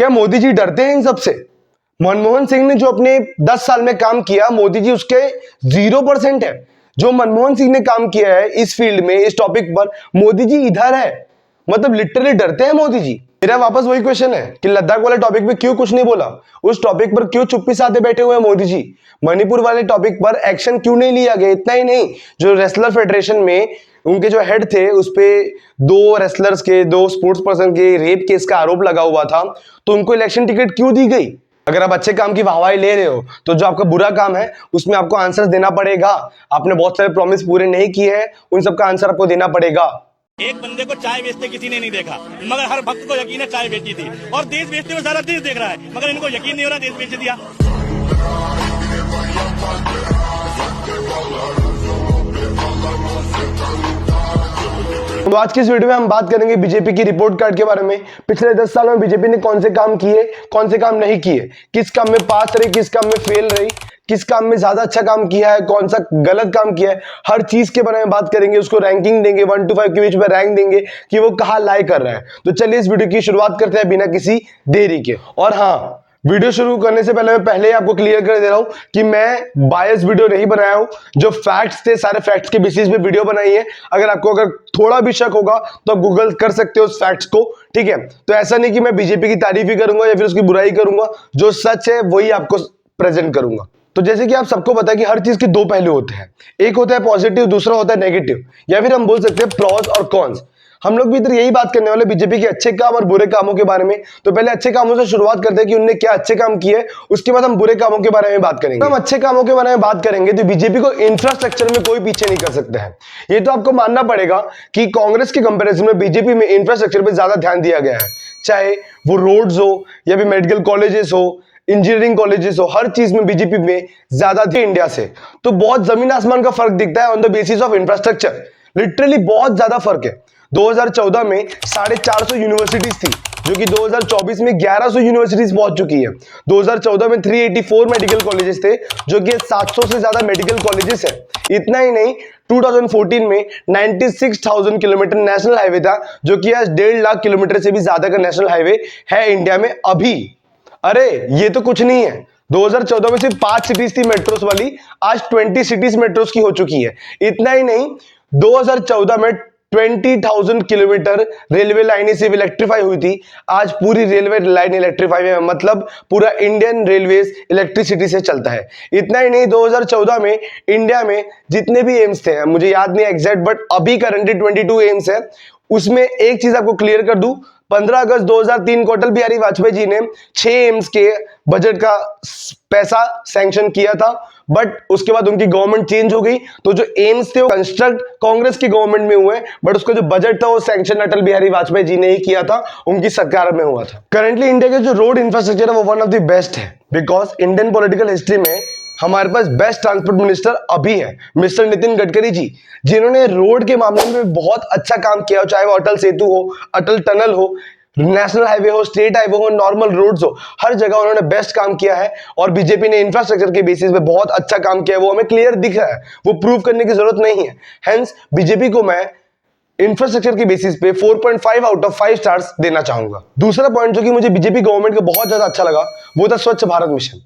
क्या मोदी जी डरते हैं इन सबसे? मनमोहन सिंह ने जो अपने 10 साल में काम किया, मोदी जी उसके 0% है। जो मनमोहन सिंह ने काम किया है इस फील्ड में, इस टॉपिक पर, मोदी जी इधर है। मतलब लिटरली डरते हैं मोदी जी। मेरा वापस वही क्वेश्चन है कि लद्दाख वाले टॉपिक पे क्यों कुछ नहीं बोला, उस टॉपिक पर क्यों चुप्पी साधे बैठे हुए हैं मोदी जी? मणिपुर वाले टॉपिक पर एक्शन क्यों नहीं लिया गया? इतना ही नहीं, जो रेसलर फेडरेशन में उनके जो हेड थे उस पे 2 रेसलर्स के, 2 स्पोर्ट्स पर्सन के रेप केस का आरोप लगा हुआ था, तो उनको इलेक्शन टिकट क्यों दी गई? अगर आप अच्छे काम की वाहवाही ले रहे हो तो जो आपका बुरा काम है उसमें आपको आंसर देना पड़ेगा। आपने बहुत सारे प्रॉमिस पूरे नहीं किए हैं, उन सबका आंसर आपको देना पड़ेगा। एक बंदे को चाय बेचते किसी ने नहीं देखा, मगर हर भक्त को यकीन है चाय बेची थी, और देश बेचते हुए सारा देश देख रहा है, मगर इनको यकीन नहीं हो रहा देश बेच दिया। तो आज की इस वीडियो में हम बात करेंगे बीजेपी की रिपोर्ट कार्ड के बारे में। पिछले 10 सालों में बीजेपी ने कौन से काम किए, कौन से काम नहीं किए, किस काम में पास रही, किस काम में फेल रही, किस काम में ज्यादा अच्छा काम किया है, कौन सा गलत काम किया है, हर चीज के बारे में बात करेंगे। उसको रैंकिंग देंगे, 1 to 5 के बीच में रैंक देंगे कि वो कहाँ लाई कर रहा है। तो चलिए इस वीडियो की शुरुआत करते हैं बिना किसी देरी के। और हाँ, वीडियो शुरू करने से पहले मैं पहले ही आपको क्लियर कर दे रहा हूं कि मैं बायस वीडियो नहीं बनाया हूं। जो फैक्ट्स थे सारे फैक्ट्स के बेसिस पे वीडियो बनाई है। अगर थोड़ा भी शक होगा तो आप गूगल कर सकते हो उस फैक्ट्स को, ठीक है? तो ऐसा नहीं कि मैं बीजेपी की तारीफ ही करूंगा या फिर उसकी बुराई करूंगा, जो सच है वही आपको प्रेजेंट करूंगा। तो जैसे कि आप सबको पता है कि हर चीज के 2 पहलू होते हैं, एक होता है पॉजिटिव, दूसरा होता है नेगेटिव, या फिर हम बोल सकते हैं प्रॉस और कॉन्स। हम लोग भी इधर यही बात करने वाले बीजेपी के अच्छे काम और बुरे कामों के बारे में। तो पहले अच्छे कामों से शुरुआत करते हैं कि उन्होंने क्या अच्छे काम किए, उसके बाद हम बुरे कामों के बारे में बात करेंगे। हम अच्छे कामों के बारे में बात करेंगे तो बीजेपी को इंफ्रास्ट्रक्चर में कोई पीछे नहीं कर सकता है। ये तो आपको मानना पड़ेगा कि कांग्रेस के कंपैरिजन में बीजेपी में इंफ्रास्ट्रक्चर पे ज्यादा ध्यान दिया गया है। चाहे वो रोड्स हो या फिर मेडिकल कॉलेजेस हो, इंजीनियरिंग कॉलेजेस हो, हर चीज में बीजेपी में ज्यादा थी इंडिया से। तो बहुत जमीन आसमान का फर्क दिखता है on the basis of infrastructure. Literally बहुत ज्यादा फर्क है। 2014 में 450 यूनिवर्सिटीज थी, जो कि 2024 में 1100 यूनिवर्सिटीज पहुंच चुकी है। 2014 में 384 मेडिकल कॉलेजेस थे, जो कि 700 से ज्यादा मेडिकल कॉलेजेस है। इतना ही नहीं, 2014 में 96,000 किलोमीटर नेशनल हाईवे था, जो कि आज 1.5 लाख किलोमीटर से भी ज्यादा का नेशनल हाईवे है इंडिया में अभी। अरे ये तो कुछ नहीं है। 2014 में सिर्फ 5 सिटीज थी मेट्रोस वाली, आज 20 सिटीज मेट्रोस की हो चुकी है। इतना ही नहीं, 2014 में 20,000 किलोमीटर रेलवे लाइनें सिर्फ इलेक्ट्रीफाई हुई थी, आज पूरी रेलवे लाइन इलेक्ट्रीफाई है। मतलब पूरा इंडियन रेलवेज इलेक्ट्रिसिटी से चलता है। इतना ही नहीं, 2014 में इंडिया में जितने भी एम्स थे, मुझे याद नहीं एग्जैक्ट, बट अभी करंटली 22 एम्स है। उसमें एक चीज आपको क्लियर कर दूं, 15 अगस्त 2003 को अटल बिहारी वाजपेयी जी ने 6 एम्स के बजट का पैसा सैंक्शन किया था, बट उसके बाद उनकी गवर्नमेंट चेंज हो गई। तो जो एम्स थे वो कंस्ट्रक्ट कांग्रेस की गवर्नमेंट में हुए, बट उसका जो बजट था वो सैंक्शन अटल बिहारी वाजपेयी जी ने ही किया था, उनकी सरकार में हुआ था। करंटली इंडिया के जो रोड इंफ्रास्ट्रक्चर है वो वन ऑफ द बेस्ट है, बिकॉज इंडियन पॉलिटिकल हिस्ट्री में हमारे पास बेस्ट ट्रांसपोर्ट मिनिस्टर अभी है मिस्टर नितिन गडकरी जी, जिन्होंने रोड के मामले में बहुत अच्छा काम किया। चाहे वो अटल सेतु हो, अटल टनल हो, नेशनल हाईवे हो, स्टेट हाईवे हो, नॉर्मल रोड्स हो, हर जगह उन्होंने बेस्ट काम किया है। और बीजेपी ने इंफ्रास्ट्रक्चर के बेसिस पे बहुत अच्छा काम किया है, वो हमें क्लियर दिख रहा है, वो प्रूव करने की जरूरत नहीं है। हेंस बीजेपी को मैं इंफ्रास्ट्रक्चर के बेसिस पे 4.5 आउट ऑफ 5 स्टार्स देना चाहूंगा। दूसरा पॉइंट जो कि मुझे बीजेपी गवर्नमेंट का बहुत ज्यादा अच्छा लगा वो था स्वच्छ भारत मिशन।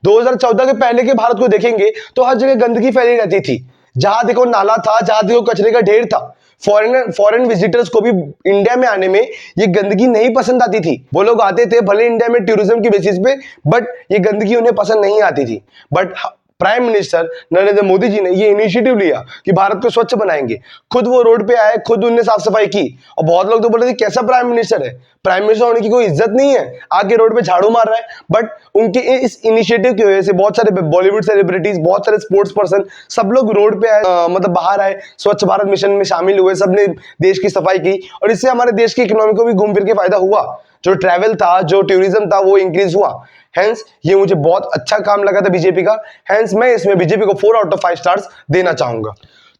2014 के पहले के भारत को देखेंगे तो हर जगह गंदगी फैली रहती थी, जहां देखो नाला था, जहां देखो कचरे का ढेर था। फॉरेन विजिटर्स को भी इंडिया में आने में ये गंदगी नहीं पसंद आती थी। वो लोग आते थे भले इंडिया में टूरिज्म की बेसिस पे, बट ये गंदगी उन्हें पसंद नहीं आती थी। But prime minister Narendra Modi ji ने ये इनिशिएटिव लिया कि भारत को स्वच्छ बनाएंगे। खुद वो रोड पे आए, खुद उनने साफ सफाई की। और बहुत लोग तो बोल रहे थे कैसा प्राइम मिनिस्टर है, प्राइम मिनिस्टर होने की कोई इज्जत नहीं है, आके रोड पे झाड़ू मार रहा है। बट उनके इस इनिशिएटिव की वजह से बहुत सारे बॉलीवुड सेलिब्रिटीज, बहुत सारे स्पोर्ट्स पर्सन, सब लोग रोड पे आए, मतलब बाहर आए, स्वच्छ भारत मिशन में शामिल हुए, सबने देश की सफाई की। और इससे हमारे देश की इकोनॉमी को भी घूम फिर के फायदा हुआ। जो ट्रैवल था, जो टूरिज्म था, वो इंक्रीज हुआ। हेंस ये मुझे बहुत अच्छा काम लगा था बीजेपी का। हेंस मैं इसमें बीजेपी को 4 आउट ऑफ 5 स्टार्स देना चाहूंगा।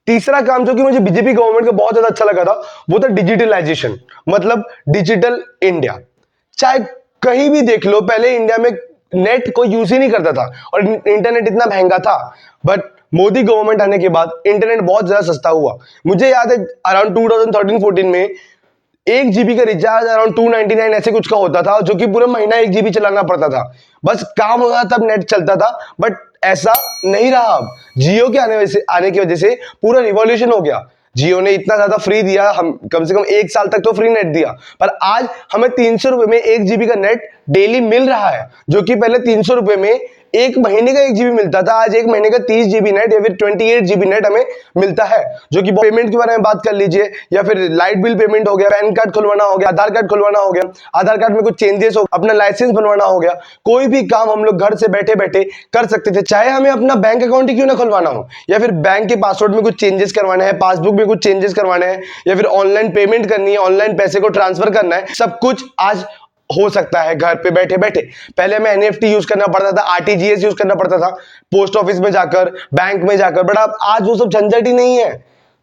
तीसरा काम जो कि मुझे बीजेपी गवर्नमेंट का बहुत ज्यादा अच्छा लगा था वो था डिजिटलाइजेशन, मतलब डिजिटल इंडिया। चाहे कहीं भी देख लो, पहले इंडिया में नेट कोई यूज ही नहीं करता था और इंटरनेट इतना महंगा था, बट मोदी गवर्नमेंट आने के बाद इंटरनेट बहुत ज्यादा सस्ता हुआ। मुझे याद है अराउंड 2013-14 में 1 जीबी का रिचार्ज अराउंड 299 ऐसे कुछ का होता था, जो कि पूरा महीना 1 जीबी चलाना पड़ता था, बस काम होता तब नेट चलता था। बट ऐसा नहीं रहा अब। जियो के आने की वजह से पूरा रिवॉल्यूशन हो गया। जियो ने इतना ज्यादा फ्री दिया, हम कम से कम 1 साल तक तो फ्री नेट दिया, पर आज हमें 300 रुपए में 1 जीबी का नेट डेली मिल रहा है, जो कि पहले 300 रुपए में 1 महीने का 1 जीबी मिलता था। आज 1 महीने का 30 जीबी नेट या फिर 28 जीबी नेट हमें मिलता है। जो कि पेमेंट के बारे में बात कर लीजिए, या फिर लाइट बिल पेमेंट हो गया, पैन कार्ड खुलवाना हो गया, आधार कार्ड खुलवाना हो गया, आधार कार्ड में कुछ चेंजेस हो, अपना लाइसेंस बनवाना हो गया, कोई भी काम हम लोग घर से बैठे बैठे कर सकते थे। चाहे हमें अपना बैंक अकाउंट ही क्यों ना खुलवाना हो, या फिर बैंक के पासवर्ड में कुछ चेंजेस करवाने हैं, पासबुक में कुछ चेंजेस करवाने हैं, या फिर ऑनलाइन पेमेंट करनी है, ऑनलाइन पैसे को ट्रांसफर करना है, सब कुछ आज हो सकता है घर पे बैठे बैठे। पहले हमें एनईएफटी यूज करना पड़ता था, आरटीजीएस यूज करना पड़ता था, पोस्ट ऑफिस में जाकर, बैंक में जाकर, बट अब आज वो सब झंझट ही नहीं है,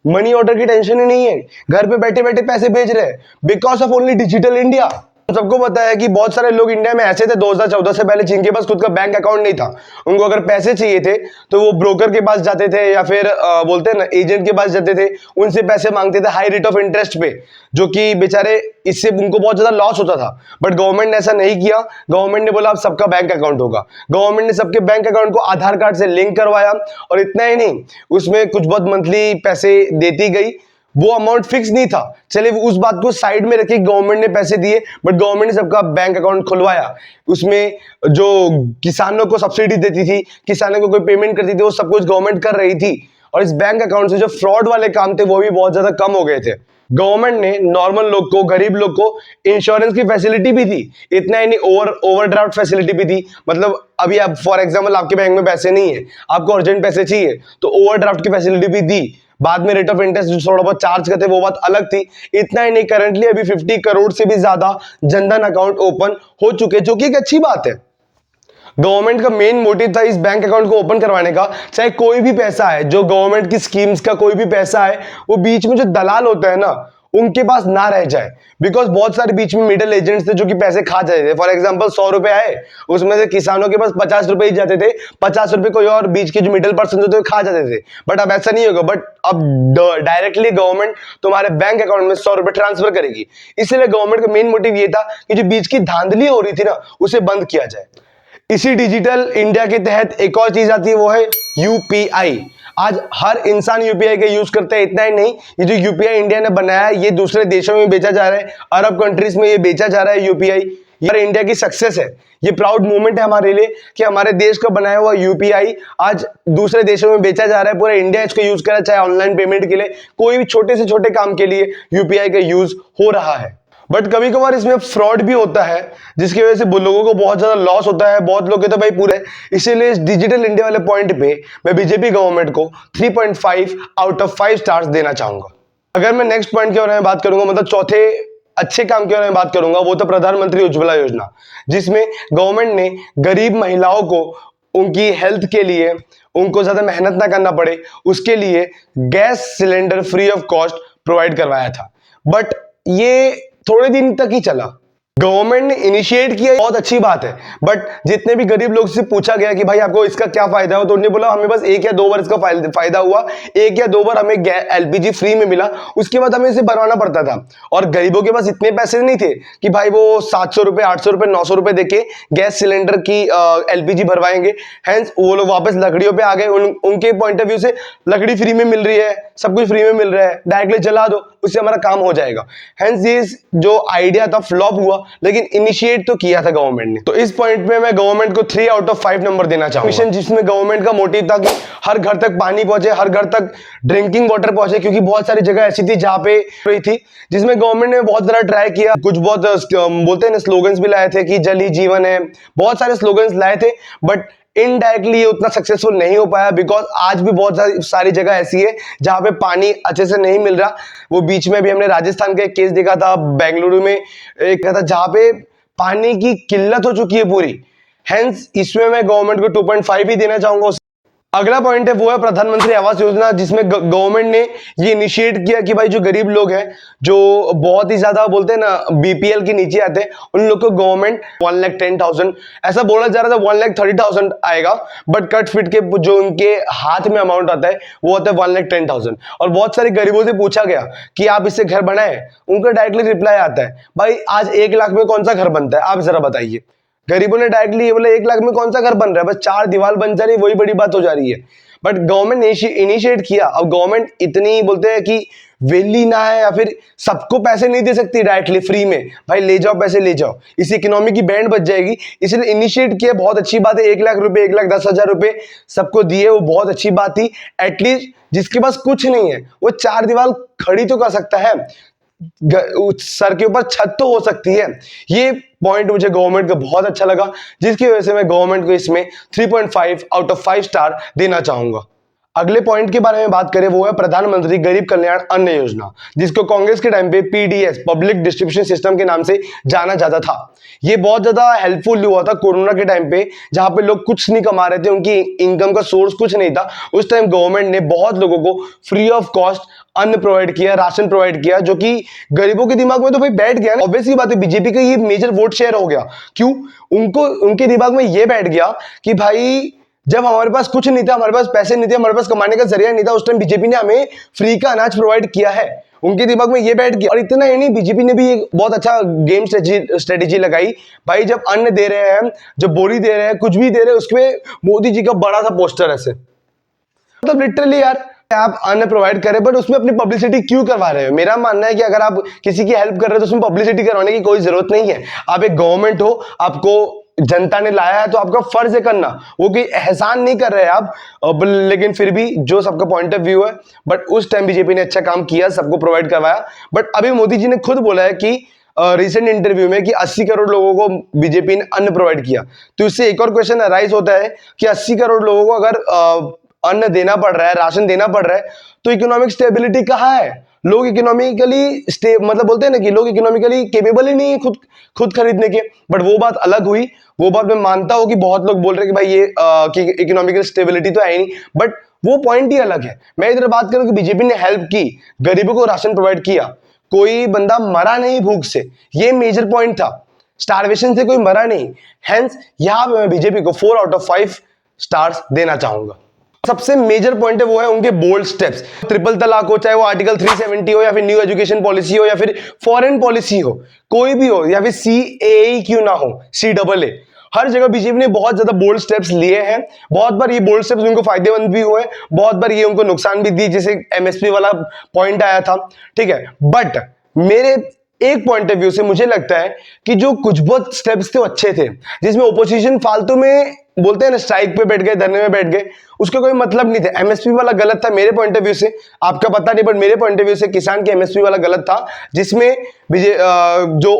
मनी ऑर्डर की टेंशन ही नहीं है, घर पे बैठे बैठे पैसे भेज रहे हैं because of only digital India. सबको पता है कि बहुत सारे लोग इंडिया में ऐसे थे 2014 से पहले जिनके पास खुद का बैंक अकाउंट नहीं था। उनको अगर पैसे चाहिए थे तो वो ब्रोकर के पास जाते थे, या फिर बोलते हैं ना एजेंट के पास जाते थे, उनसे पैसे मांगते थे हाई रेट ऑफ इंटरेस्ट पे, जो कि बेचारे इससे उनको बहुत ज्यादा लॉस होता था। बट गवर्नमेंट ने ऐसा नहीं किया। गवर्नमेंट ने बोला अब सबका बैंक अकाउंट होगा। गवर्नमेंट ने सबके बैंक अकाउंट को आधार कार्ड से लिंक करवाया, और इतना ही नहीं, उसमें कुछ बहुत मंथली पैसे देती गई। वो अमाउंट फिक्स नहीं था, चलिए उस बात को साइड में रखे, गवर्नमेंट ने पैसे दिए, बट गवर्नमेंट ने सबका बैंक अकाउंट खुलवाया। उसमें जो किसानों को सब्सिडी देती थी, किसानों को कोई पेमेंट करती थी, वो सब कुछ गवर्नमेंट कर रही थी। और इस बैंक अकाउंट से जो फ्रॉड वाले काम थे वो भी बहुत ज्यादा कम हो गए थे। गवर्नमेंट ने नॉर्मल लोग को, गरीब लोग को इंश्योरेंस की फैसिलिटी भी थी। इतना ही नहीं, ओवरड्राफ्ट फैसिलिटी भी थी। मतलब अभी आप फॉर एग्जांपल आपके बैंक में पैसे नहीं है, आपको अर्जेंट पैसे चाहिए, तो ओवरड्राफ्ट की फैसिलिटी भी दी। बाद में रेट ऑफ इंटरेस्ट जो थोड़ा बहुत चार्ज करते वो बात अलग थी। इतना ही नहीं, करंटली अभी 50 करोड़ से भी ज्यादा जनधन अकाउंट ओपन हो चुके, जो कि एक अच्छी बात है। गवर्नमेंट का मेन मोटिव था इस बैंक अकाउंट को ओपन करवाने का। चाहे कोई भी पैसा है, जो गवर्नमेंट की स्कीम्स का कोई भी पैसा है, वो बीच में जो दलाल होता है ना, उनके पास ना रह जाए। बिकॉज बहुत सारे बीच में मिडिल एजेंट्स थे जो कि पैसे खा जाते थे। फॉर एग्जांपल 100 रुपए आए, उसमें से किसानों के पास 50 रुपए ही जाते थे, 50 रुपए कोई और बीच के जो मिडिल पर्सन होते खा जाते थे। बट अब ऐसा नहीं होगा। बट अब डायरेक्टली गवर्नमेंट तुम्हारे बैंक अकाउंट में 100 रुपए ट्रांसफर करेगी। इसलिए गवर्नमेंट का मेन मोटिव ये था कि जो बीच की धांधली हो रही थी ना, उसे बंद किया जाए। इसी डिजिटल इंडिया के तहत एक और चीज आती है, वो है यूपीआई। आज हर इंसान यूपीआई का यूज करता है। इतना ही नहीं, ये जो यूपीआई इंडिया ने बनाया है, ये दूसरे देशों में बेचा जा रहा है, अरब कंट्रीज में ये बेचा जा रहा है यूपीआई। ये इंडिया की सक्सेस है, ये प्राउड मोमेंट है हमारे लिए कि हमारे देश का बनाया हुआ यूपीआई आज दूसरे देशों में बेचा जा रहा है। पूरा इंडिया इसको यूज कर रहा है, चाहे ऑनलाइन पेमेंट के लिए, कोई भी छोटे से छोटे काम के लिए यूपीआई का यूज हो रहा है। बट कभी कभार इसमें फ्रॉड भी होता है, जिसकी वजह से लोगों को बहुत ज्यादा लॉस होता है। बहुत लोग तो भाई पूरे, इसीलिए इस डिजिटल इंडिया वाले पॉइंट पे मैं बीजेपी गवर्नमेंट को 3.5 आउट ऑफ 5 स्टार्स देना चाहूंगा। अगर मैं नेक्स्ट पॉइंट के बारे में बात करूंगा, मतलब चौथे अच्छे काम के बारे में बात करूंगा, वो तो प्रधानमंत्री उज्ज्वला योजना, जिसमें गवर्नमेंट ने गरीब महिलाओं को उनकी हेल्थ के लिए, उनको ज्यादा मेहनत ना करना पड़े, उसके लिए gas cylinder free of cost provide करवाया था। बट ये थोड़े दिन तक ही चला। गवर्नमेंट ने इनिशिएट किया, बहुत अच्छी बात है। बट जितने भी गरीब लोग से पूछा गया कि भाई आपको इसका क्या फायदा हो, तो उन्होंने बोला हमें बस 1 या 2 बार इसका फायदा हुआ, 1 या 2 बार हमें एलपीजी फ्री में मिला, उसके बाद हमें इसे बनवाना पड़ता था। और गरीबों के पास इतने पैसे नहीं थे कि भाई वो 700 रुपए, 800 रुपए, 900 रुपए देके गैस सिलेंडर की एलपीजी भरवाएंगे। हेंस वो लोग वापस लकड़ियों पे आ गए। उनके पॉइंट ऑफ व्यू से लकड़ी फ्री में मिल रही है, सब कुछ फ्री में मिल रहा है, डायरेक्टली जला दो, उससे हमारा काम हो जाएगा। हेंस ये जो आइडिया था फ्लॉप हुआ, लेकिन इनिशिएट तो किया था गवर्नमेंट ने। तो इस पॉइंट पे मैं गवर्नमेंट को 3 आउट ऑफ 5 नंबर देना चाहूंगा। मिशन जिसमें गवर्नमेंट का मोटिव था कि हर घर तक पानी पहुंचे, हर घर तक ड्रिंकिंग वाटर पहुंचे, क्योंकि बहुत सारी जगह ऐसी थी जहां पे रही थी, जिसमें गवर्नमेंट ने बहुत सारा ट्राई किया। कुछ बहुत बोलते हैं ना स्लोगन्स भी लाए थे कि जल ही जीवन है, बहुत सारे स्लोगन्स लाए थे। बट इनडायरेक्टली ये उतना सक्सेसफुल नहीं हो पाया, बिकॉज आज भी बहुत सारी जगह ऐसी है जहां पे पानी अच्छे से नहीं मिल रहा। वो बीच में भी हमने राजस्थान का एक केस देखा था, बेंगलुरु में एक था, जहां पे पानी की किल्लत हो चुकी है पूरी। हेंस इसमें मैं गवर्नमेंट को 2.5 ही देना चाहूंगा। अगला पॉइंट है वो है प्रधानमंत्री आवास योजना, जिसमें गवर्नमेंट ने ये इनिशिएट किया कि भाई जो गरीब लोग हैं, जो बहुत ही ज्यादा बोलते हैं ना बीपीएल के नीचे आते हैं, उन लोग को गवर्नमेंट 1,10,000 ऐसा बोला जा रहा था, 1,30,000 आएगा, बट कट फिट के जो उनके हाथ में अमाउंट आता है वो होता है 1,10,000। और बहुत सारे गरीबों से पूछा गया कि आप इससे घर बनाए, उनका डायरेक्टली रिप्लाई आता है, भाई आज 1 लाख में कौन सा घर बनता है, आप जरा बताइए। गरीबों ने डायरेक्टली ये बोला 1 लाख में कौन सा घर बन रहा है, बस 4 दीवार बन जा रही है, वही बड़ी बात हो जा रही है। बट गवर्नमेंट ने इनिशिएट किया। अब गवर्नमेंट इतनी बोलते हैं कि वेली ना है, या फिर सबको पैसे नहीं दे सकती डायरेक्टली फ्री में, भाई ले जाओ पैसे ले जाओ, इस इकोनॉमी की बैंड बच जाएगी, इसलिए इनिशिएट किया। बहुत अच्छी बात है, 1 लाख रुपए, 1,10,000 रुपए सबको दिए, वो बहुत अच्छी बात थी। एटलीस्ट जिसके पास कुछ नहीं है वो 4 दीवार खड़ी तो कर सकता है, सर के ऊपर छत तो हो सकती है। ये पॉइंट मुझे गवर्नमेंट का बहुत अच्छा लगा, जिसकी वजह से मैं गवर्नमेंट को इसमें 3.5 आउट ऑफ 5 स्टार देना चाहूंगा। अगले पॉइंट के बारे में बात करें वो है प्रधानमंत्री गरीब कल्याण अन्न योजना, जिसको कांग्रेस के टाइम पे पीडीएस पब्लिक डिस्ट्रीब्यूशन सिस्टम के नाम से जाना जाता था। ये बहुत ज्यादा हेल्पफुल हुआ था कोरोना के टाइम पे, जहां पे लोग कुछ नहीं कमा रहे थे, उनकी इनकम का सोर्स कुछ नहीं था। उस टाइम गवर्नमेंट ने बहुत लोगों को फ्री ऑफ कॉस्ट अन्न प्रोवाइड किया, राशन प्रोवाइड किया, जो कि गरीबों के दिमाग में तो भाई बैठ गया। ऑब्वियसली बात है, बीजेपी का ये मेजर वोट शेयर हो गया। क्यों? उनके दिमाग में ये बैठ गया कि भाई जब हमारे पास कुछ नहीं था, हमारे पास पैसे नहीं थे, हमारे पास कमाने का जरिया नहीं था, उस टाइम बीजेपी ने हमें फ्री का अनाज प्रोवाइड किया है। उनके दिमाग में ये बैठ गया। और इतना ही नहीं, बीजेपी ने भी एक बहुत अच्छा गेम स्ट्रेटेजी लगाई। भाई जब अन्न दे रहे हैं, जब बोरी दे रहे हैं, कुछ भी दे रहे हैं, उसमें मोदी जी का बड़ा सा पोस्टर ऐसे, मतलब लिटरली यार आप अन्न प्रोवाइड करें, बट उसमें अपनी पब्लिसिटी क्यों करवा रहे हो? मेरा मानना है कि अगर आप किसी की हेल्प कर रहे हो तो उसमें पब्लिसिटी करवाने की कोई जरूरत नहीं है। आप एक गवर्नमेंट हो, आपको जनता ने लाया है, तो आपका फर्ज है करना। वो कोई एहसान नहीं कर रहे आप, लेकिन फिर भी जो सबका पॉइंट ऑफ व्यू है, बट उस टाइम बीजेपी ने अच्छा काम किया, सबको प्रोवाइड करवाया। बट अभी मोदी जी ने खुद बोला है कि रिसेंट इंटरव्यू में कि 80 करोड़ लोगों को बीजेपी ने अन्न प्रोवाइड किया। तो इससे एक और क्वेश्चन अराइज होता है कि 80 करोड़ लोगों को अगर अन्न देना पड़ रहा है, राशन देना पड़ रहा है, तो इकोनॉमिक स्टेबिलिटी कहाँ है? लोग इकोनॉमिकली मतलब बोलते हैं ना कि लोग इकोनॉमिकली केपेबल ही नहीं है खुद खरीदने के। बट वो बात अलग हुई, वो बात मैं मानता हूं कि बहुत लोग बोल रहे हैं कि भाई ये कि इकोनॉमिकल स्टेबिलिटी तो है ही नहीं, बट वो पॉइंट ही अलग है। मैं इधर बात करूं कि बीजेपी ने हेल्प की, गरीबों को राशन प्रोवाइड किया, कोई बंदा मरा नहीं भूख से, ये मेजर पॉइंट था। स्टारवेशन से कोई मरा नहीं। हेंस यहां पे मैं बीजेपी को 4 आउट ऑफ 5 स्टार्स देना चाहूंगा। सबसे मेजर पॉइंट है वो है उनके बोल्ड स्टेप्स। ट्रिपल तलाक हो, चाहे वो आर्टिकल 370 हो, या फिर न्यू एजुकेशन पॉलिसी हो, या फिर फॉरेन पॉलिसी हो, कोई भी हो, या फिर CAA क्यों ना हो, CAA, हर जगह बीजेपी ने बहुत ज्यादा बोल्ड स्टेप्स लिए हैं। बहुत बार ये बोल्ड स्टेप्स उनको फायदेमंद भी हुए, बहुत बार ये उनको नुकसान भी दी, जैसे MSP वाला पॉइंट आया था, ठीक है। बट मेरे एक पॉइंट ऑफ व्यू से मुझे लगता है कि जो कुछ बहुत स्टेप्स थे वो अच्छे थे, जिसमें ओपोजिशन फालतू में बोलते हैं ना स्ट्राइक पे बैठ गए, धरने में बैठ गए, उसका कोई मतलब नहीं था। MSP वाला गलत था मेरे पॉइंट ऑफ व्यू से, आपका पता नहीं, बट मेरे पॉइंट ऑफ व्यू से किसान के MSP वाला गलत था, जिसमें जो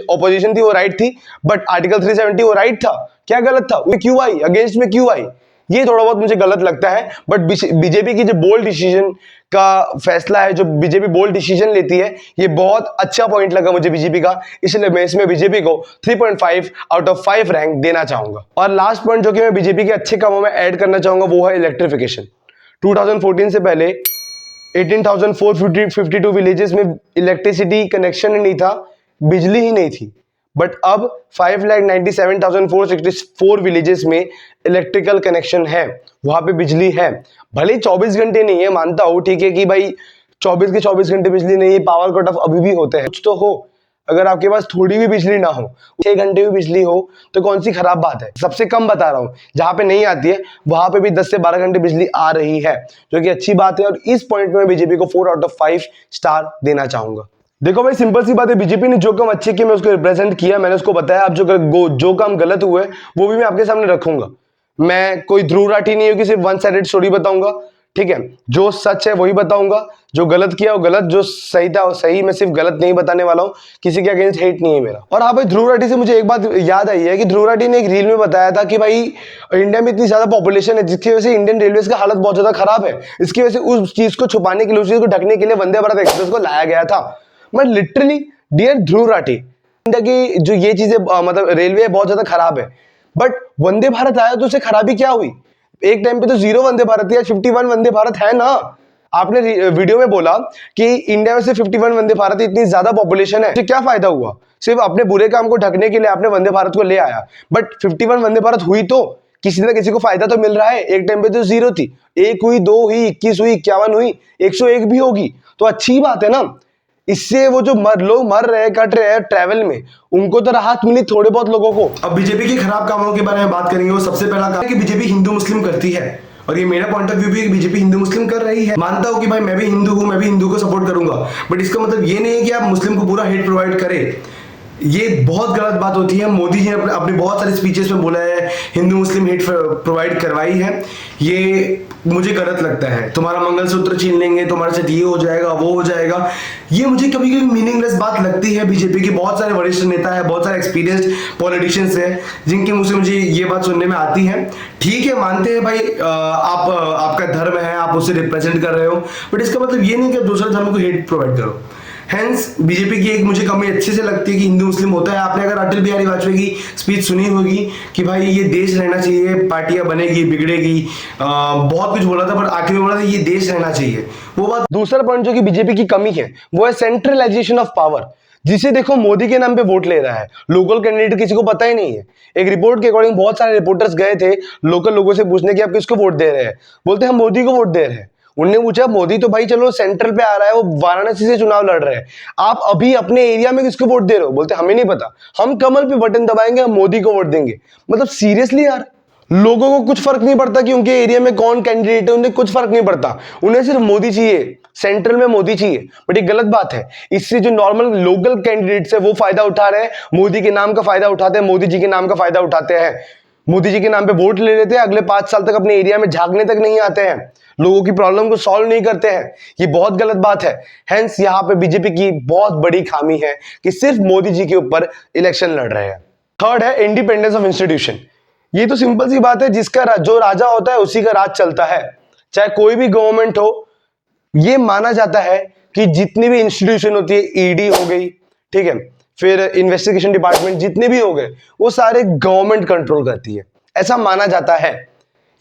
ओपोजिशन थी वो राइट थी, बट आर्टिकल 370 वो राइट था। क्या गलत था? वो क्यों आई, अगेंस्ट में क्यों आई? ये थोड़ा बहुत मुझे गलत लगता है। बट बीजेपी की जो बोल्ड डिसीजन का फैसला है, जो बीजेपी बोल्ड डिसीजन लेती है, ये बहुत अच्छा पॉइंट लगा मुझे बीजेपी का, इसलिए मैं इसमें बीजेपी को 3.5 आउट ऑफ 5 रैंक देना चाहूंगा। और लास्ट पॉइंट जो कि मैं बीजेपी के अच्छे कामों में ऐड करना चाहूंगा वो है इलेक्ट्रिफिकेशन। 2014 से पहले 18,452 विलेजेस में इलेक्ट्रिसिटी कनेक्शन ही नहीं था, बिजली ही नहीं थी। बट अब 5,97,464 विलेजेस में इलेक्ट्रिकल कनेक्शन है, वहां पे बिजली है। भले 24 घंटे नहीं है, मानता हूं, ठीक है कि भाई 24 के 24 घंटे बिजली नहीं है, पावर कट ऑफ अभी भी होते हैं, कुछ तो हो। अगर आपके पास थोड़ी भी बिजली ना हो, 6 घंटे भी बिजली हो, तो कौन सी खराब बात है? सबसे कम बता रहा हूं, जहां पे नहीं आती है वहां पे भी 10 से 12 घंटे बिजली आ रही है, जो कि अच्छी बात है। और इस पॉइंट में बीजेपी को 4 आउट ऑफ 5 स्टार देना चाहूंगा। देखो भाई, सिंपल सी बात है, बीजेपी ने जो काम अच्छे किए मैं उसको रिप्रेजेंट किया, मैंने उसको बताया। अब जो काम गलत हुए वो भी मैं आपके सामने रखूंगा। मैं कोई ध्रुव राठी नहीं हूं कि सिर्फ वन साइडेड स्टोरी बताऊंगा, ठीक है। जो सच है वही बताऊंगा, जो गलत किया वो गलत, जो सही था वो सही। मैं सिर्फ गलत नहीं बताने वाला हूं, किसी के अगेंस्ट हेट नहीं है मेरा। और हाँ भाई, ध्रुव राठी से मुझे एक बात याद आई है कि ध्रुव राठी ने एक रील में बताया था कि भाई इंडिया में इतनी ज्यादा पॉपुलेशन है, जिसकी वजह से इंडियन रेलवे का हालत बहुत ज्यादा खराब है। इसकी वजह से उस चीज को छुपाने के लिए, उस चीज को ढकने के लिए वंदे भारत एक्सप्रेस को लाया गया था। मैं literally, dear Dhruv Rathee, India की जो ये चीजें मतलब रेलवे बहुत ज्यादा खराब है, बट वंदे भारत आया तो उससे खराबी क्या हुई? एक टाइम पे तो 0 वंदे भारत या 51 वंदे भारत है ना। आपने वीडियो में बोला कि इंडिया में से 51 वंदे भारत, इतनी ज्यादा पॉपुलेशन है, तो क्या फायदा हुआ? सिर्फ अपने बुरे काम को ढकने के लिए आपने वंदे भारत को ले आया, बट 51 वंदे भारत हुई तो किसी न किसी को फायदा तो मिल रहा है। एक टाइम पे तो 0 थी, 1 हुई, 2 हुई, 21 हुई, 51 हुई, 101 भी होगी, तो अच्छी बात है ना। इससे वो जो लोग मर रहे हैं, कट रहे हैं ट्रैवल में, उनको तो राहत मिली थोड़े बहुत लोगों को। अब बीजेपी के खराब कामों के बारे में बात करेंगे। वो सबसे पहला काम है कि बीजेपी हिंदू मुस्लिम करती है, और ये मेरा पॉइंट ऑफ व्यू भी है कि बीजेपी हिंदू मुस्लिम कर रही है। मानता हूं कि भाई मैं भी हिंदू हूं, मैं भी हिंदू को सपोर्ट करूंगा, बट इसका मतलब ये नहीं है कि आप मुस्लिम को पूरा हेट प्रोवाइड करें। ये बहुत गलत बात होती है। मोदी जी ने अपने बहुत सारे स्पीचेस में बोला है हिंदू मुस्लिम हेट प्रोवाइड करवाई है, ये मुझे गलत लगता है। तुम्हारा मंगलसूत्र छीन लेंगे, तुम्हारे साथ ये हो जाएगा, वो हो जाएगा, ये मुझे कभी कभी मीनिंगलेस बात लगती है। बीजेपी के बहुत सारे वरिष्ठ नेता है, बहुत सारे एक्सपीरियंस्ड पॉलिटिशियंस हैं जिनके मुंह से मुझे ये बात सुनने में आती है। ठीक है, मानते हैं भाई आपका धर्म है, आप उसे रिप्रेजेंट कर रहे हो, बट इसका मतलब ये नहीं कि आप दूसरे धर्म को हेट प्रोवाइड करो। हेंस बीजेपी की एक मुझे कमी अच्छे से लगती है कि हिंदू मुस्लिम होता है। आपने अगर अटल बिहारी वाजपेयी की स्पीच सुनी होगी कि भाई ये देश रहना चाहिए, पार्टियां बनेगी, बिगड़ेगी, बहुत कुछ बोला था, पर आखिर में बोला था ये देश रहना चाहिए, वो बात। दूसरा पॉइंट जो कि बीजेपी की कमी है वो है सेंट्रलाइजेशन ऑफ पावर, जिसे देखो मोदी के नाम पे वोट ले रहा है, लोकल कैंडिडेट किसी को पता ही नहीं है। एक रिपोर्ट के अकॉर्डिंग बहुत सारे रिपोर्टर्स गए थे लोकल लोगों से पूछने कि आप किसको वोट दे रहे हैं, बोलते हम मोदी को वोट दे रहे हैं। उन्होंने पूछा मोदी तो भाई चलो सेंट्रल पे आ रहा है, वो वाराणसी से चुनाव लड़ रहे हैं, आप अभी अपने एरिया में किसको वोट दे रहे हो? बोलते हमें नहीं पता, हम कमल पे बटन दबाएंगे, हम मोदी को वोट देंगे। मतलब सीरियसली यार, लोगों को कुछ फर्क नहीं पड़ता कि उनके एरिया में कौन कैंडिडेट है, उन्हें कुछ फर्क नहीं पड़ता, उन्हें सिर्फ मोदी चाहिए, सेंट्रल में मोदी चाहिए। बट ये गलत बात है, इससे जो नॉर्मल लोकल कैंडिडेट्स है वो फायदा उठा रहे हैं, मोदी के नाम का फायदा उठाते हैं, मोदी जी के नाम का फायदा उठाते हैं, मोदी जी के नाम पे वोट ले लेते हैं, अगले 5 साल तक अपने एरिया में झांकने तक नहीं आते हैं, लोगों की प्रॉब्लम को सॉल्व नहीं करते हैं। ये बहुत गलत बात है। हेंस यहाँ पे बीजेपी की बहुत बड़ी खामी है कि सिर्फ मोदी जी के ऊपर इलेक्शन लड़ रहे हैं। थर्ड है इंडिपेंडेंस ऑफ इंस्टीट्यूशन। ये तो सिंपल सी बात है, जिसका जो राजा होता है उसी का राज चलता है, चाहे कोई भी गवर्नमेंट हो। ये माना जाता है कि जितनी भी इंस्टीट्यूशन होती है, ईडी हो गई, ठीक है, फिर इन्वेस्टिगेशन डिपार्टमेंट, जितने भी हो गए, वो सारे गवर्नमेंट कंट्रोल करती है, ऐसा माना जाता है।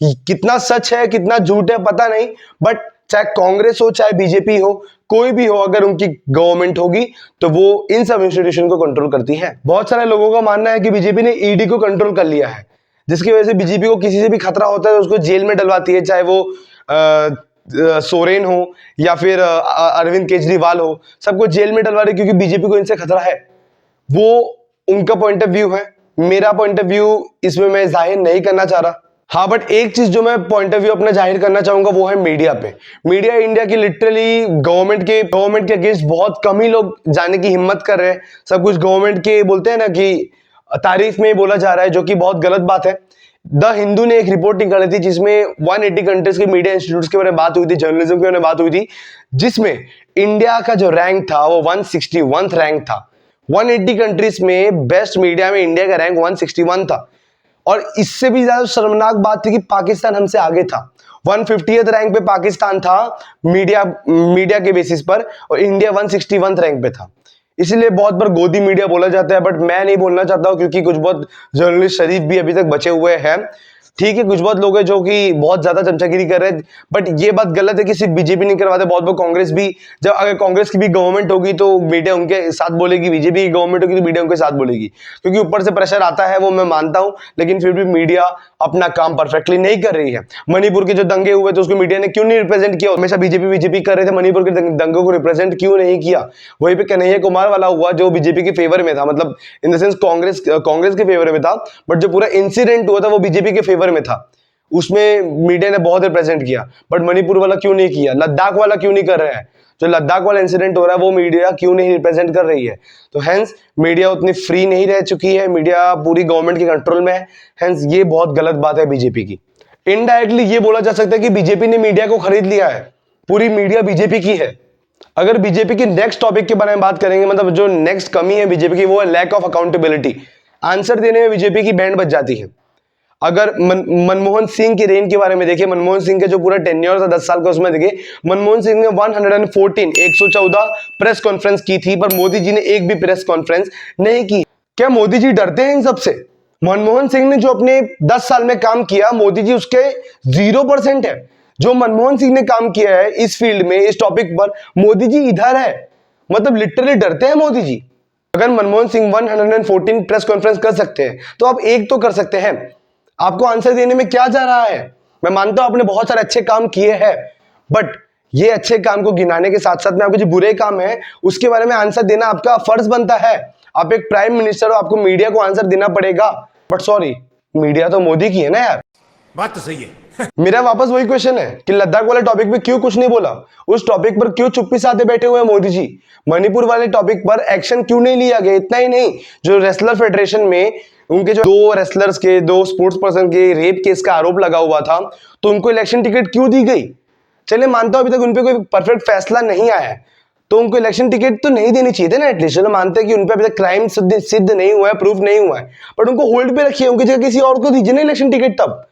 कितना सच है कितना झूठ है पता नहीं, बट चाहे कांग्रेस हो चाहे बीजेपी हो, कोई भी हो, अगर उनकी गवर्नमेंट होगी तो वो इन सब इंस्टीट्यूशन को कंट्रोल करती है। बहुत सारे लोगों का मानना है कि बीजेपी ने ईडी को कंट्रोल कर लिया है, जिसकी वजह से बीजेपी को किसी से भी खतरा होता है तो उसको जेल में डलवाती है, चाहे वो सोरेन हो या फिर अरविंद केजरीवाल हो, सबको जेल में डलवा रही, क्योंकि बीजेपी को इनसे खतरा है। वो उनका पॉइंट ऑफ व्यू है, मेरा पॉइंट ऑफ व्यू इसमें मैं जाहिर नहीं करना चाह रहा। हाँ, बट एक चीज जो मैं पॉइंट ऑफ व्यू अपना जाहिर करना चाहूंगा वो है मीडिया पे। मीडिया इंडिया की लिटरली गवर्नमेंट के अगेंस्ट बहुत कम ही लोग जाने की हिम्मत कर रहे हैं। सब कुछ गवर्नमेंट के बोलते हैं ना कि तारीफ में बोला जा रहा है, जो कि बहुत गलत बात है। द हिंदू ने एक रिपोर्ट निकाली थी जिसमें 180 कंट्रीज के मीडिया इंस्टीट्यूट्स के बारे में बात हुई थी, जर्नलिज्म के बारे में बात हुई थी, जिसमें इंडिया का जो रैंक था वो 161th रैंक था। 180 कंट्रीज में बेस्ट मीडिया में इंडिया का रैंक 161 था। और इससे भी ज्यादा शर्मनाक बात थी कि पाकिस्तान हमसे आगे था। 150th रैंक पे पाकिस्तान था मीडिया के बेसिस पर, और इंडिया 161th रैंक पे था। इसलिए बहुत बार गोदी मीडिया बोला जाता है, बट मैं नहीं बोलना चाहता हूं, क्योंकि कुछ बहुत जर्नलिस्ट शरीफ भी अभी तक बचे हुए हैं। ठीक है, कुछ बहुत लोग हैं जो कि बहुत ज्यादा चमचागिरी कर रहे हैं, बट ये बात गलत है कि सिर्फ बीजेपी नहीं करवाते, बहुत बहुत कांग्रेस भी। जब अगर कांग्रेस की भी गवर्नमेंट होगी तो मीडिया उनके साथ बोलेगी, बीजेपी की गवर्नमेंट होगी तो मीडिया उनके साथ बोलेगी, क्योंकि ऊपर से प्रेशर आता है, वो मैं मानता हूं। लेकिन फिर भी मीडिया अपना काम परफेक्टली नहीं कर रही है। मणिपुर के जो दंगे हुए तो उसको मीडिया ने क्यों नहीं रिप्रेजेंट किया? हमेशा बीजेपी कर रहे थे, मणिपुर के दंगों को रिप्रेजेंट क्यों नहीं किया? वहीं पे कन्हैया कुमार वाला हुआ जो बीजेपी के फेवर में था, मतलब इन द सेंस कांग्रेस के फेवर में था, बट जो पूरा इंसिडेंट हुआ था वो बीजेपी के फेवर में था, उसमें मीडिया ने बहुत रिप्रेजेंट किया। बट मणिपुर वाला क्यों नहीं किया? लद्दाख वाला क्यों नहीं कर रहे हैं? जो लद्दाख वाला इंसिडेंट हो रहा है वो मीडिया क्यों नहीं रिप्रेजेंट कर रही है? तो हेंस मीडिया उतनी फ्री नहीं रह चुकी है, मीडिया पूरी गवर्नमेंट के कंट्रोल में है। हेंस ये बहुत गलत बात है बीजेपी की। इनडायरेक्टली ये बोला जा सकता है कि बीजेपी ने मीडिया को खरीद लिया है, पूरी मीडिया बीजेपी की है। अगर बीजेपी की नेक्स्ट टॉपिक के बारे में बात करेंगे, मतलब जो नेक्स्ट कमी है बीजेपी की, वो है लैक ऑफ अकाउंटेबिलिटी। आंसर देने में बीजेपी की बैंड बज जाती है। अगर मनमोहन सिंह की रेन के बारे में देखिए, मनमोहन सिंह के जो पूरा टेन्योर था 10 साल का, उसमें देखिए मनमोहन सिंह ने 114 प्रेस कॉन्फ्रेंस की थी, पर मोदी जी ने एक भी प्रेस कॉन्फ्रेंस नहीं की। क्या मोदी जी डरते हैं इन सबसे? मनमोहन सिंह ने जो अपने 10 साल में काम किया, मोदी जी उसके 0% है। जो मनमोहन सिंह ने काम किया है इस फील्ड में, इस टॉपिक पर, मोदी जी इधर है। मतलब लिटरली डरते हैं मोदी जी। अगर मनमोहन सिंह 114 प्रेस कॉन्फ्रेंस कर सकते हैं तो आप एक तो कर सकते हैं। आपको आंसर देने में क्या जा रहा है? मैं मानता हूं आपने बहुत सारे अच्छे काम किए हैं, बट ये अच्छे काम को गिनाने के साथ साथ में आपके जो बुरे काम है उसके बारे में आंसर देना आपका फर्ज बनता है। आप एक प्राइम मिनिस्टर हो, आपको मीडिया को आंसर देना पड़ेगा। बट सॉरी, मीडिया तो मोदी की है ना यार। बात तो सही है। मेरा वापस वही क्वेश्चन है कि लद्दाख वाले टॉपिक पे क्यों कुछ नहीं बोला? उस टॉपिक पर क्यों चुप्पी साधे बैठे हुए हैं मोदी जी? मणिपुर वाले टॉपिक पर एक्शन क्यों नहीं लिया गया? इतना ही नहीं, जो रेसलर फेडरेशन में उनके जो 2 रेसलर्स के, 2 स्पोर्ट्स पर्सन के रेप केस का आरोप लगा हुआ था, तो उनको इलेक्शन टिकट क्यों दी गई? चलिए मानता हूं अभी तक उनपे कोई परफेक्ट फैसला नहीं आया है, तो उनको इलेक्शन टिकट तो नहीं देनी चाहिए थी ना एटलीस्ट। चलो मानते हैं कि उनपे अभी तक क्राइम सिद्ध नहीं हुआ है, प्रूफ नहीं हुआ है, बट उनको होल्ड पे रखिए, उनकी जगह किसी और को दीजिए ना इलेक्शन टिकट। तब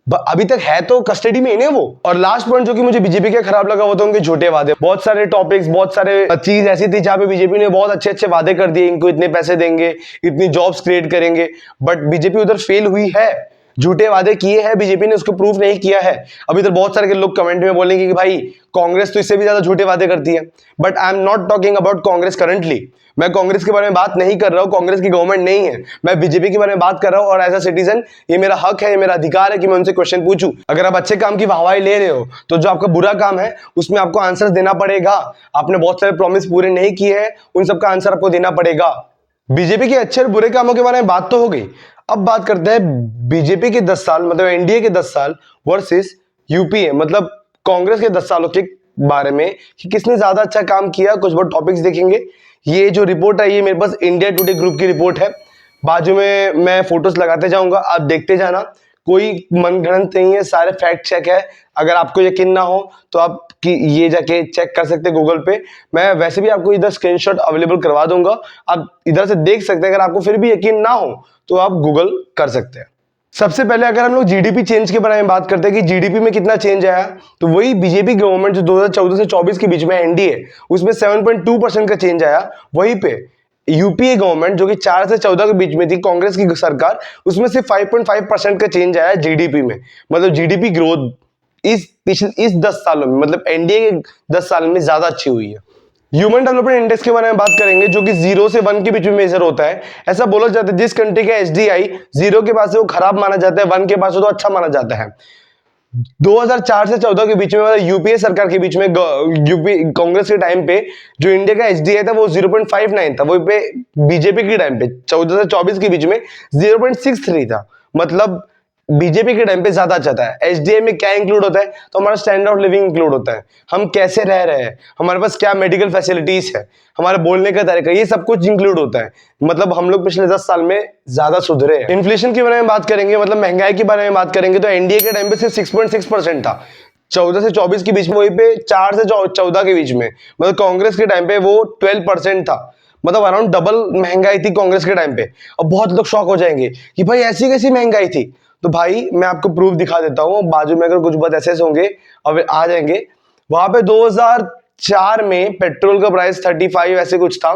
अभी तक है तो कस्टडी में ही नहीं वो। और लास्ट पॉइंट जो कि मुझे बीजेपी का खराब लगा वो तो उनके झूठे वादे। बहुत सारे टॉपिक्स, बहुत सारे चीज ऐसी थी जहां पे बीजेपी ने बहुत अच्छे अच्छे वादे कर दिए, इनको इतने पैसे देंगे, इतनी जॉब्स क्रिएट करेंगे, बट बीजेपी उधर फेल हुई है। झूठे वादे किए हैं बीजेपी ने, उसको प्रूफ नहीं किया है। अभी तो बहुत सारे लोग कमेंट में बोलेंगे कि भाई कांग्रेस तो इससे भी ज्यादा झूठे वादे करती है, but I am not talking about Congress currently. मैं कांग्रेस के बारे में बात नहीं कर रहा हूं, कांग्रेस की गवर्नमेंट नहीं है, मैं बीजेपी के बारे में बात कर रहा हूं। और एज अ सिटीजन ये मेरा हक है, ये मेरा अधिकार है कि मैं उनसे क्वेश्चन पूछूं। अगर आप अच्छे काम की वाहवाही ले रहे हो तो जो आपका बुरा काम है उसमें आपको आंसर देना पड़ेगा। आपने बहुत सारे प्रॉमिस पूरे नहीं किए हैं, उन सबका आंसर आपको देना पड़ेगा। बीजेपी के अच्छे और बुरे कामों के बारे में बात तो हो गई, अब बात करते हैं बीजेपी के 10 साल, मतलब एनडीए के 10 साल वर्सेस यूपीए, मतलब कांग्रेस के 10 सालों के बारे में कि किसने ज्यादा अच्छा काम किया। कुछ बहुत टॉपिक्स देखेंगे। ये जो रिपोर्ट है ये मेरे पास इंडिया टुडे ग्रुप की रिपोर्ट है, बाजू में मैं फोटोज लगाते जाऊंगा, आप देखते जाना। कोई मनगढ़ंत नहीं है, सारे फैक्ट चेक है। अगर आपको यकीन ना हो तो आप ये जाके चेक कर सकते हैं गूगल पे। मैं वैसे भी आपको इधर स्क्रीनशॉट अवेलेबल करवा दूंगा, आप इधर से देख सकते हैं। अगर आपको फिर भी यकीन ना हो तो आप गूगल कर सकते हैं। सबसे पहले अगर हम लोग जीडीपी चेंज के बारे में बात करते हैं कि जीडीपी में कितना चेंज आया, तो वही बीजेपी गवर्नमेंट जो 2014 से 24 के बीच में एनडीए, उसमें 7.2% का चेंज आया। वहीं पे यूपीए गवर्नमेंट जो कि 4 से 14 के बीच में थी, कांग्रेस की सरकार, उसमें से 5.5% का चेंज आया जीडीपी में। मतलब जीडीपी ग्रोथ इस 10 सालों में, मतलब एनडीए के 10 साल में ज्यादा अच्छी हुई है। ह्यूमन डेवलपमेंट इंडेक्स के बारे में बात करेंगे जो कि 0 से 1 के बीच में मेजर होता है। ऐसा बोला जाता है जिस कंट्री का एचडीआई 0 के पास से वो खराब माना जाता है, 1 के पास से तो अच्छा माना जाता है। 2004 से 14 के बीच में, मतलब यूपीए सरकार के बीच में, यूपी कांग्रेस के टाइम पे जो इंडिया का एचडीआई था वो 0.59 था। वही पे बीजेपी के टाइम पे 14 से 24 के बीच में 0.63 था। मतलब बीजेपी के टाइम पे ज्यादा अच्छा था। एचडीआई में क्या इंक्लूड होता है? तो हमारा स्टैंडर्ड ऑफ लिविंग इंक्लूड होता है, हम कैसे रह रहे हैं, हमारे पास क्या मेडिकल फैसिलिटीज है, हमारे बोलने का तरीका, ये सब कुछ इंक्लूड होता है। मतलब हम लोग पिछले 10 साल में ज्यादा सुधरे हैं। इन्फ्लेशन के बारे में बात करेंगे, मतलब महंगाई के बारे में बात करेंगे, तो एनडीए के टाइम पे सिर्फ 6.6% था। 14 से 24 के बीच में वही पे 4 से 14 के बीच में, मतलब कांग्रेस के टाइम पे वो 12% था। मतलब अराउंड डबल महंगाई थी कांग्रेस के टाइम पे। अब बहुत लोग शॉक हो जाएंगे कि भाई ऐसी कैसी महंगाई थी। तो भाई मैं आपको प्रूफ दिखा देता हूं, बाजू में अगर कुछ बहुत ऐसे होंगे अब आ जाएंगे। वहां पे 2004 में पेट्रोल का प्राइस 35 ऐसे कुछ था।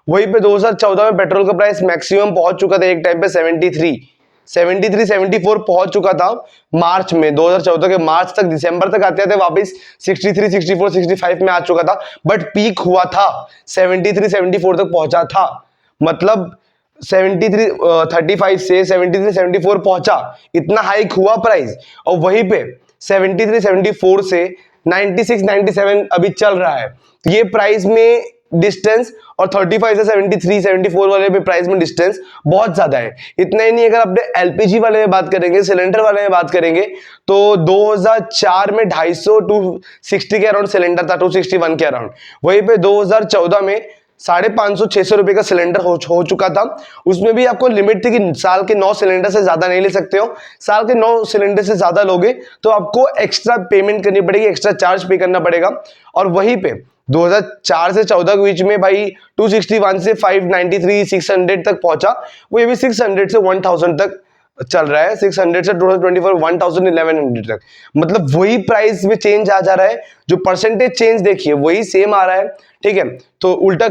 वहीं पे 2014 में पेट्रोल का प्राइस मैक्सिमम पहुंच चुका था एक टाइम पे 74 पहुंच चुका था मार्च में। 2014 के मार्च तक, दिसंबर तक आते आते वापस 63, 64, 65 में आ चुका था। बट पीक हुआ था 73, 74 तक पहुंचा था। मतलब 35 से 73, 74 पहुंचा, इतना हाइक हुआ प्राइस। और वहीं पे 73, 74 से 96, 97 अभी चल रहा है। ये प्राइस में डिस्टेंस, और 35 से 73, 74 वाले पे प्राइस में डिस्टेंस बहुत ज्यादा है। इतना ही नहीं, अगर अपने एलपीजी वाले में बात करेंगे, सिलेंडर वाले में बात करेंगे, तो 2004 में 250, 260 के अराउंड सिलेंडर था, 261 के अराउंड। वहीं पे 2014 में 550, 600 रुपए का सिलेंडर हो चुका था। उसमें भी आपको लिमिट थी कि साल के 9 सिलेंडर से ज्यादा नहीं ले सकते हो। साल के 9 सिलेंडर से ज्यादा लोगे तो आपको एक्स्ट्रा पेमेंट करनी पड़ेगी, एक्स्ट्रा चार्ज पे करना पड़ेगा। और वहीं पे 2004 से 14 के बीच में भाई 261 से 593, 600 तक पहुंचा। वो ये भी 600 से 1000 तक चल रहा है 600 से 2024 1100 तक, मतलब वही प्राइस में चेंज आ जा रहा है, जो परसेंटेज चेंज देखिए वही सेम आ रहा है, ठीक है। तो उल्टा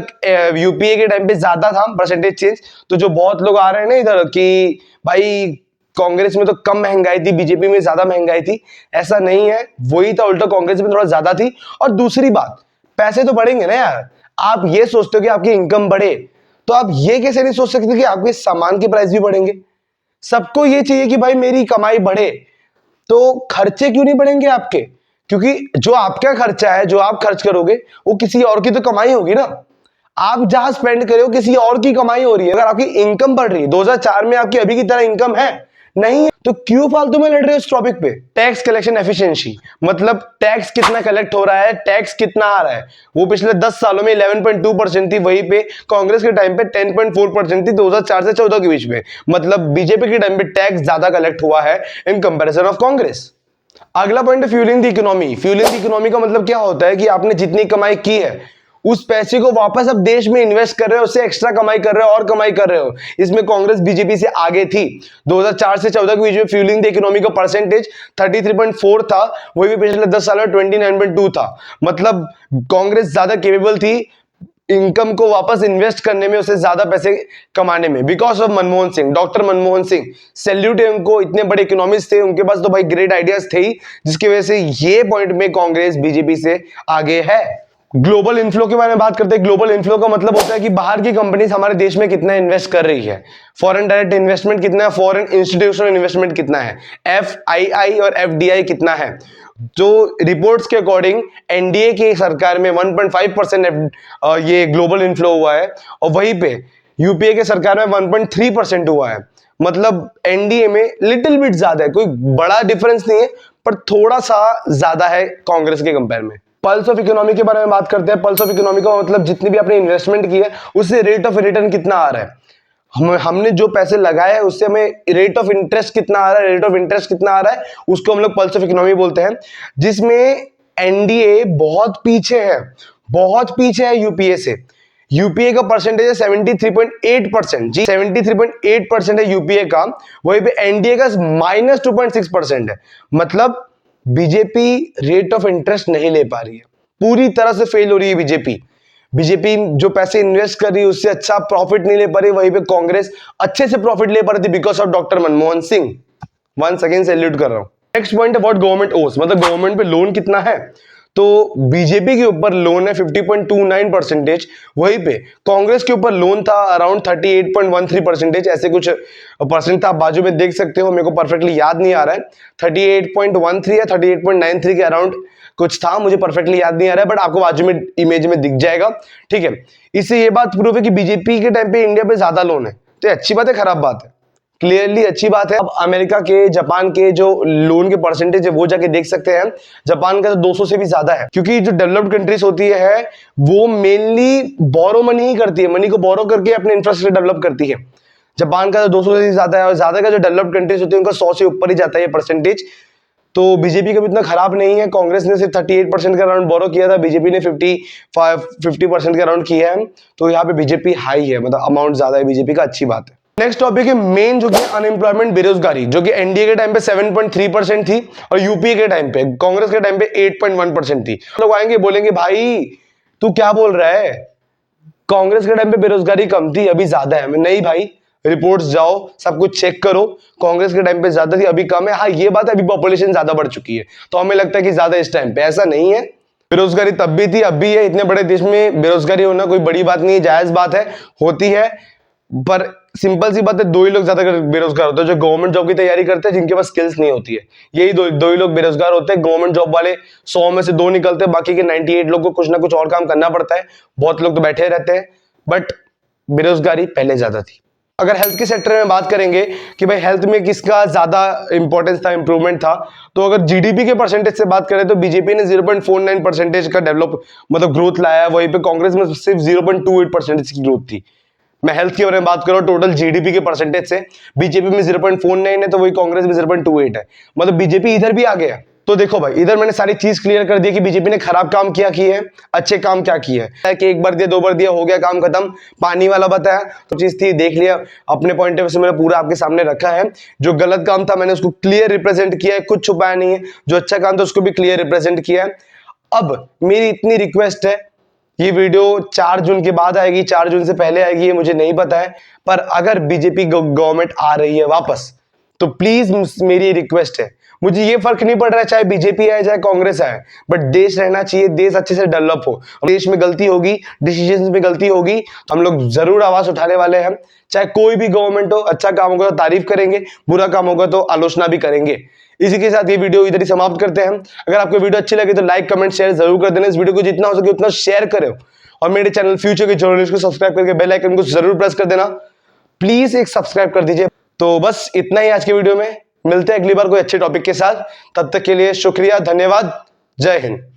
यूपीए के टाइम पे ज्यादा था परसेंटेज चेंज, तो जो बहुत लोग आ रहे हैं ना इधर कि भाई कांग्रेस में तो कम महंगाई थी, बीजेपी में ज्यादा महंगाई थी, ऐसा नहीं है, वही था, उल्टा कांग्रेस में थोड़ा ज्यादा थी। और दूसरी बात, पैसे तो बढ़ेंगे ना यार, आप ये सोचते हो कि आपकी इनकम बढ़े, तो आप ये कैसे नहीं सोच सकते कि आपके सामान के प्राइस भी बढ़ेंगे। सबको ये चाहिए कि भाई मेरी कमाई बढ़े, तो खर्चे क्यों नहीं बढ़ेंगे आपके, क्योंकि जो आपका खर्चा है, जो आप खर्च करोगे वो किसी और की तो कमाई होगी ना। आप जहां स्पेंड करे हो किसी और की कमाई हो रही है। अगर आपकी इनकम बढ़ रही है, 2004 में आपकी अभी की तरह इनकम है नहीं है, तो क्यों फालतू में लड़ रहे हो इस टॉपिक पे। टैक्स कलेक्शन एफिशिएंसी, मतलब टैक्स कितना कलेक्ट हो रहा है, टैक्स कितना आ रहा है, वो पिछले 10 सालों में 11.2% थी, वहीं पे कांग्रेस के टाइम पे 10.4% थी 2004 से 14 के बीच में। मतलब बीजेपी के टाइम पे टैक्स ज्यादा कलेक्ट हुआ है इन कंपैरिजन ऑफ कांग्रेस। अगला पॉइंट है fuelling the economy. Fuelling the economy का मतलब क्या होता है कि आपने जितनी कमाई की है उस पैसे को वापस अब देश में इन्वेस्ट कर रहे हो, उससे एक्स्ट्रा कमाई कर रहे हो और कमाई कर रहे हो। इसमें कांग्रेस बीजेपी से आगे थी। 2004 से 14 के बीच में फ्यूलिंग द इकोनॉमी का परसेंटेज 33.4 था, वही भी पिछले 10 साल में 29.2 था। मतलब कांग्रेस ज्यादा केपेबल थी इनकम को वापस इन्वेस्ट करने में, उससे ज्यादा पैसे कमाने में, because of Manmohan Singh, doctor Manmohan Singh. Salute है उनको, इतने बड़े इकोनॉमिस्ट थे उनके पास, तो भाई ग्रेट आइडियाज थे ही, जिसकी वजह से ये पॉइंट में कांग्रेस बीजेपी से आगे है। ग्लोबल इनफ्लो के बारे में बात करते हैं। ग्लोबल इनफ्लो का मतलब होता है कि बाहर की कंपनीज हमारे देश में कितना इन्वेस्ट कर रही है, फॉरेन डायरेक्ट इन्वेस्टमेंट कितना है, फॉरेन इंस्टीट्यूशनल इन्वेस्टमेंट कितना है, FII और FDI कितना है। जो रिपोर्ट्स के अकॉर्डिंग एनडीए की सरकार में 1.5% ये ग्लोबल इनफ्लो हुआ है, और वहीं पे यूपीए के सरकार में 1.3% हुआ है। मतलब एनडीए में लिटिल बिट ज्यादा है, कोई बड़ा डिफरेंस नहीं है, पर थोड़ा सा ज्यादा है कांग्रेस के कंपेयर में। पल्स ऑफ इकोनॉमी के बारे में बात करते हैं। पल्स ऑफ इकोनॉमी का मतलब जितनी भी आपने इन्वेस्टमेंट की है उससे रेट ऑफ रिटर्न कितना आ रहा है। हमने जो पैसे लगाए हैं उससे हमें रेट ऑफ इंटरेस्ट कितना आ रहा है, रेट ऑफ इंटरेस्ट कितना आ रहा है, उसको हम लोग पल्स ऑफ इकोनॉमी बोलते हैं। जिसमें एनडीए बहुत पीछे है, बहुत पीछे है यूपीए से। यूपीए का परसेंटेज है 73.8%, जी 73.8% है यूपीए का, वहीं पे एनडीए का -2.6% है। मतलब बीजेपी रेट ऑफ इंटरेस्ट नहीं ले पा रही है, पूरी तरह से फेल हो रही है बीजेपी जो पैसे इन्वेस्ट कर रही है उससे अच्छा प्रॉफिट नहीं ले पा रही, वहीं पे कांग्रेस अच्छे से प्रॉफिट ले पा रही थी because of doctor Manmohan Singh. Once again salute कर रहा हूं। नेक्स्ट पॉइंट है व्हाट गवर्नमेंट ओस, मतलब गवर्नमेंट पे लोन कितना है। तो बीजेपी के ऊपर लोन है 50.29%, वहीं पे कांग्रेस के ऊपर लोन था अराउंड 38.13%, ऐसे कुछ परसेंट था, आप बाजू में देख सकते हो, मेरे को परफेक्टली याद नहीं आ रहा है, 38.13 या 38.93 के अराउंड कुछ था, मुझे परफेक्टली याद नहीं आ रहा है, बट आपको बाजू में इमेज में दिख जाएगा, ठीक है। इससे ये बात प्रूफ है कि बीजेपी के टाइम पे इंडिया पे ज्यादा लोन है। तो अच्छी बात है खराब बात है, क्लियरली अच्छी बात है। अब अमेरिका के, जापान के जो लोन के परसेंटेज है वो जाके देख सकते हैं। जापान का तो 200 से भी ज्यादा है, क्योंकि जो डेवलप्ड कंट्रीज होती है वो मेनली बोरो मनी ही करती है, मनी को बोरो करके अपने इंफ्रास्ट्रक्चर डेवलप करती है। जापान का तो 200 से ज्यादा है, और ज्यादा का जो डेवलप्ड कंट्रीज होती है उनका 100 से ऊपर ही जाता है ये परसेंटेज। तो बीजेपी का भी इतना खराब नहीं है। कांग्रेस ने सिर्फ 38% का अराउंड बोरो किया था, बीजेपी ने 50% का अराउंड किया है। तो यहाँ पे बीजेपी हाई है, मतलब अमाउंट ज्यादा है बीजेपी का, अच्छी बात है। नेक्स्ट टॉपिक है मेन, जो कि अनएम्प्लॉयमेंट, बेरोजगारी, जो कि एनडीए के टाइम पे 7.3% थी और यूपीए के टाइम पे, कांग्रेस के टाइम पे 8.1% थी। लोग आएंगे बोलेंगे भाई तू क्या बोल रहा है, कांग्रेस के टाइम पे बेरोजगारी कम थी अभी ज्यादा है। नहीं भाई, रिपोर्ट्स जाओ, सब कुछ चेक करो, कांग्रेस के टाइम पे ज्यादा थी अभी कम है। हाँ ये बात है, अभी पॉपुलेशन ज्यादा बढ़ चुकी है तो हमें लगता है कि ज्यादा इस टाइम पे, ऐसा नहीं है। बेरोजगारी तब भी थी, अब भी है। इतने बड़े देश में बेरोजगारी होना कोई बड़ी बात नहीं है, जायज बात है, होती है। पर सिंपल सी बात है, दो ही लोग ज्यादा बेरोजगार होते हैं, जो गवर्नमेंट जॉब की तैयारी करते हैं, जिनके पास स्किल्स नहीं होती है। यही दो ही लोग बेरोजगार होते हैं। गवर्नमेंट जॉब वाले 100 में से 2 निकलते हैं, बाकी के 98 लोग को कुछ ना कुछ और काम करना पड़ता है। बहुत लोग तो बैठे रहते हैं, बट बेरोजगारी पहले ज्यादा थी। अगर हेल्थ के सेक्टर में बात करेंगे कि भाई हेल्थ में किसका ज्यादा इंपॉर्टेंस था, इंप्रूवमेंट था, तो अगर जीडीपी के परसेंटेज से बात करें तो बीजेपी ने 0.49% का डेवलप, मतलब ग्रोथ लाया है, वहीं पे कांग्रेस में सिर्फ 0.28% की ग्रोथ थी। मैं हेल्थ के बारे में बात करूं, टोटल जीडीपी के परसेंटेज से बीजेपी में 0.49 है, तो वही कांग्रेस में 0.28 है। मतलब बीजेपी इधर भी आ गया, तो देखो भाई, इधर मैंने सारी चीज क्लियर कर दी कि बीजेपी ने खराब काम क्या किए हैं, अच्छे काम क्या किए हैं, कि एक बार दिया, दो बार दिया, हो गया काम खत्म, पानी वाला बताया, तो चीज थी, देख लिया, अपने पॉइंट ऑफ व्यू से मैंने पूरा आपके सामने रखा है। जो गलत काम था मैंने उसको क्लियर रिप्रेजेंट किया है, कुछ छुपाया नहीं है, जो अच्छा काम था उसको भी क्लियर रिप्रेजेंट किया है। अब मेरी इतनी रिक्वेस्ट है, ये वीडियो 4 जून के बाद आएगी, 4 जून से पहले आएगी ये मुझे नहीं पता है, पर अगर बीजेपी गवर्नमेंट आ रही है वापस, तो प्लीज मेरी रिक्वेस्ट है, मुझे ये फर्क नहीं पड़ रहा है चाहे बीजेपी आए चाहे कांग्रेस आए, बट देश रहना चाहिए, देश अच्छे से डेवलप हो। देश में गलती होगी, डिसीजन में गलती होगी, हम लोग जरूर आवाज उठाने वाले हैं। चाहे कोई भी गवर्नमेंट हो, अच्छा काम होगा तो तारीफ करेंगे, बुरा काम होगा तो आलोचना भी करेंगे। इसी के साथ ये वीडियो इधर ही समाप्त करते हैं। अगर आपको वीडियो अच्छी लगी तो लाइक कमेंट शेयर जरूर कर देना। इस वीडियो को जितना हो सके उतना शेयर करें और मेरे चैनल फ्यूचर के जर्नलिस्ट को सब्सक्राइब करके बेल आइकन को जरूर प्रेस कर देना। प्लीज एक सब्सक्राइब कर दीजिए। तो बस इतना ही आज के वीडियो में, मिलते हैं अगली बार कोई अच्छे टॉपिक के साथ। तब तक के लिए शुक्रिया, धन्यवाद, जय हिंद।